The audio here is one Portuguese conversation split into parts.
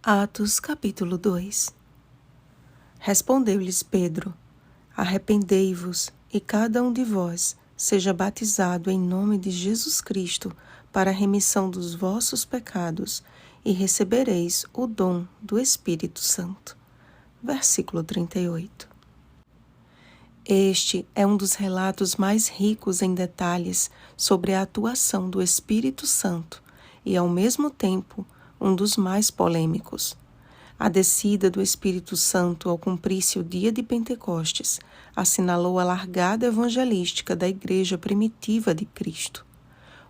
Atos capítulo 2. Respondeu-lhes Pedro: Arrependei-vos, e cada um de vós seja batizado em nome de Jesus Cristo para a remissão dos vossos pecados, e recebereis o dom do Espírito Santo. Versículo 38. Este é um dos relatos mais ricos em detalhes sobre a atuação do Espírito Santo e, ao mesmo tempo, um dos mais polêmicos. A descida do Espírito Santo ao cumprir-se o dia de Pentecostes assinalou a largada evangelística da Igreja primitiva de Cristo.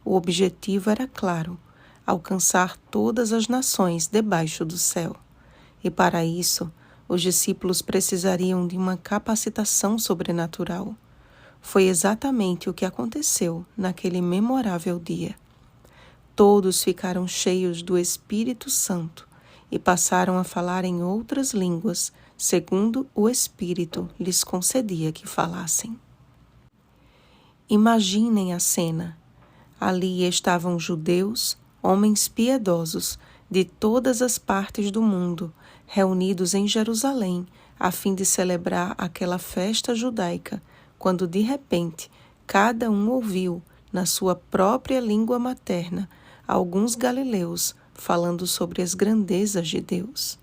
O objetivo era claro: alcançar todas as nações debaixo do céu. E para isso, os discípulos precisariam de uma capacitação sobrenatural. Foi exatamente o que aconteceu naquele memorável dia. Todos ficaram cheios do Espírito Santo e passaram a falar em outras línguas, segundo o Espírito lhes concedia que falassem. Imaginem a cena. Ali estavam judeus, homens piedosos de todas as partes do mundo, reunidos em Jerusalém, a fim de celebrar aquela festa judaica, quando de repente cada um ouviu, na sua própria língua materna, alguns galileus falando sobre as grandezas de Deus.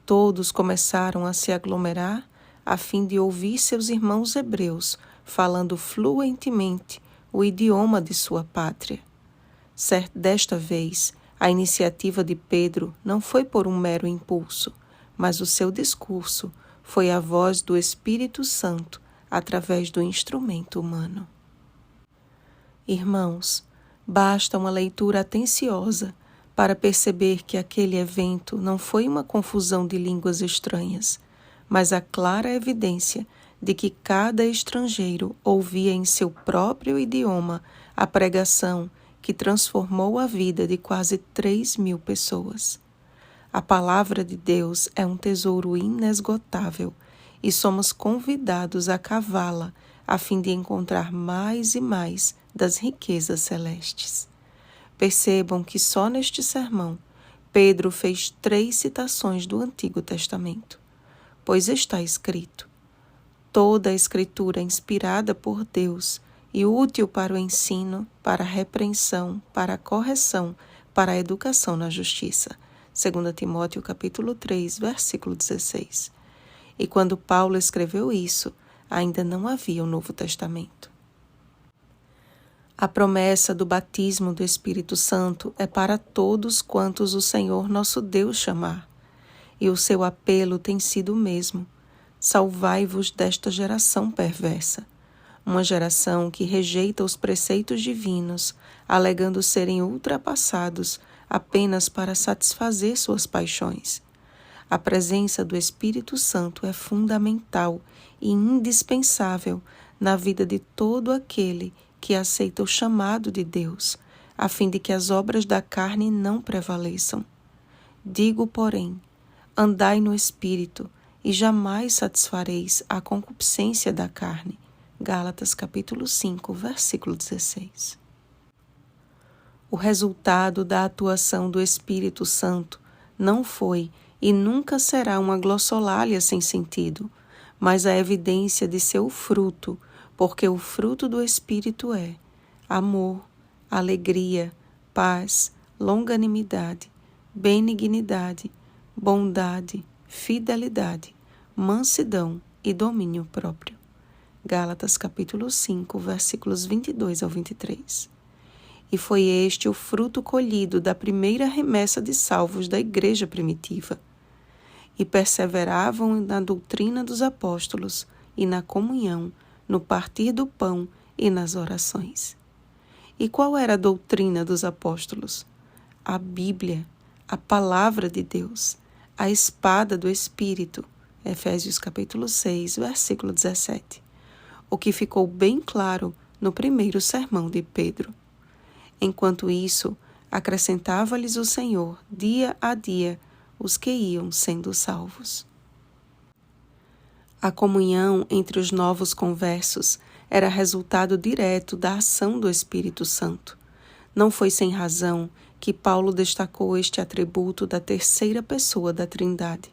Todos começaram a se aglomerar a fim de ouvir seus irmãos hebreus falando fluentemente o idioma de sua pátria. Desta vez, a iniciativa de Pedro não foi por um mero impulso, mas o seu discurso foi a voz do Espírito Santo através do instrumento humano. Irmãos, basta uma leitura atenciosa para perceber que aquele evento não foi uma confusão de línguas estranhas, mas a clara evidência de que cada estrangeiro ouvia em seu próprio idioma a pregação que transformou a vida de quase 3.000 pessoas. A palavra de Deus é um tesouro inesgotável e somos convidados a cavá-la a fim de encontrar mais e mais das riquezas celestes. Percebam que só neste sermão Pedro fez 3 citações do Antigo Testamento, pois está escrito: toda a Escritura é inspirada por Deus e útil para o ensino, para a repreensão, para a correção, para a educação na justiça. 2 Timóteo capítulo 3, versículo 16. E quando Paulo escreveu isso, ainda não havia o Novo Testamento. A promessa do batismo do Espírito Santo é para todos quantos o Senhor nosso Deus chamar. E o seu apelo tem sido o mesmo: salvai-vos desta geração perversa. Uma geração que rejeita os preceitos divinos, alegando serem ultrapassados apenas para satisfazer suas paixões. A presença do Espírito Santo é fundamental e indispensável na vida de todo aquele que aceita o chamado de Deus, a fim de que as obras da carne não prevaleçam. Digo, porém, andai no Espírito, e jamais satisfareis a concupiscência da carne. Gálatas capítulo 5, versículo 16. O resultado da atuação do Espírito Santo não foi e nunca será uma glossolalia sem sentido, mas a evidência de seu fruto, porque o fruto do Espírito é amor, alegria, paz, longanimidade, benignidade, bondade, fidelidade, mansidão e domínio próprio. Gálatas capítulo 5, versículos 22 ao 23. E foi este o fruto colhido da primeira remessa de salvos da igreja primitiva. E perseveravam na doutrina dos apóstolos e na comunhão, no partir do pão e nas orações. E qual era a doutrina dos apóstolos? A Bíblia, a palavra de Deus, a espada do Espírito. Efésios capítulo 6, versículo 17. O que ficou bem claro no primeiro sermão de Pedro. Enquanto isso, acrescentava-lhes o Senhor, dia a dia, os que iam sendo salvos. A comunhão entre os novos conversos era resultado direto da ação do Espírito Santo. Não foi sem razão que Paulo destacou este atributo da terceira pessoa da Trindade.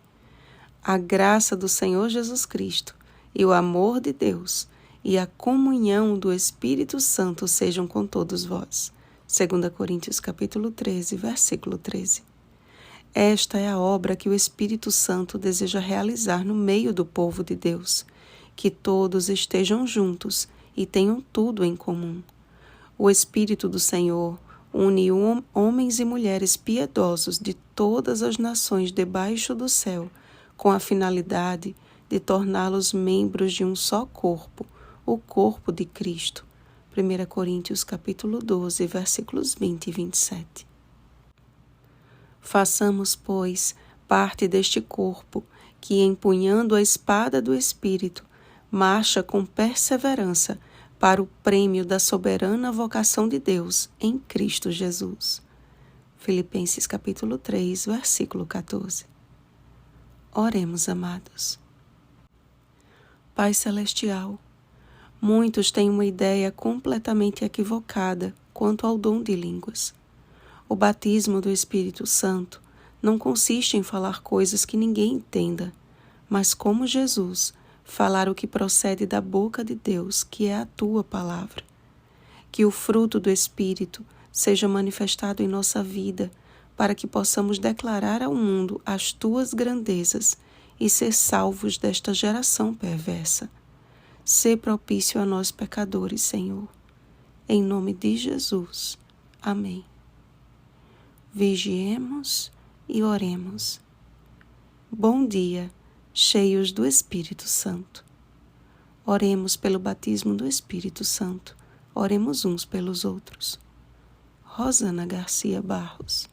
A graça do Senhor Jesus Cristo e o amor de Deus e a comunhão do Espírito Santo sejam com todos vós. 2 Coríntios capítulo 13, versículo 13. Esta é a obra que o Espírito Santo deseja realizar no meio do povo de Deus, que todos estejam juntos e tenham tudo em comum. O Espírito do Senhor une homens e mulheres piedosos de todas as nações debaixo do céu, com a finalidade de torná-los membros de um só corpo, o corpo de Cristo. 1 Coríntios capítulo 12, versículos 20 e 27. Façamos, pois, parte deste corpo, que, empunhando a espada do Espírito, marcha com perseverança para o prêmio da soberana vocação de Deus em Cristo Jesus. Filipenses capítulo 3, versículo 14. Oremos, amados. Pai Celestial, muitos têm uma ideia completamente equivocada quanto ao dom de línguas. O batismo do Espírito Santo não consiste em falar coisas que ninguém entenda, mas como Jesus, falar o que procede da boca de Deus, que é a Tua palavra. Que o fruto do Espírito seja manifestado em nossa vida, para que possamos declarar ao mundo as Tuas grandezas e ser salvos desta geração perversa. Sê propício a nós pecadores, Senhor. Em nome de Jesus. Amém. Vigiemos e oremos. Bom dia, cheios do Espírito Santo. Oremos pelo batismo do Espírito Santo. Oremos uns pelos outros. Rosana Garcia Barros.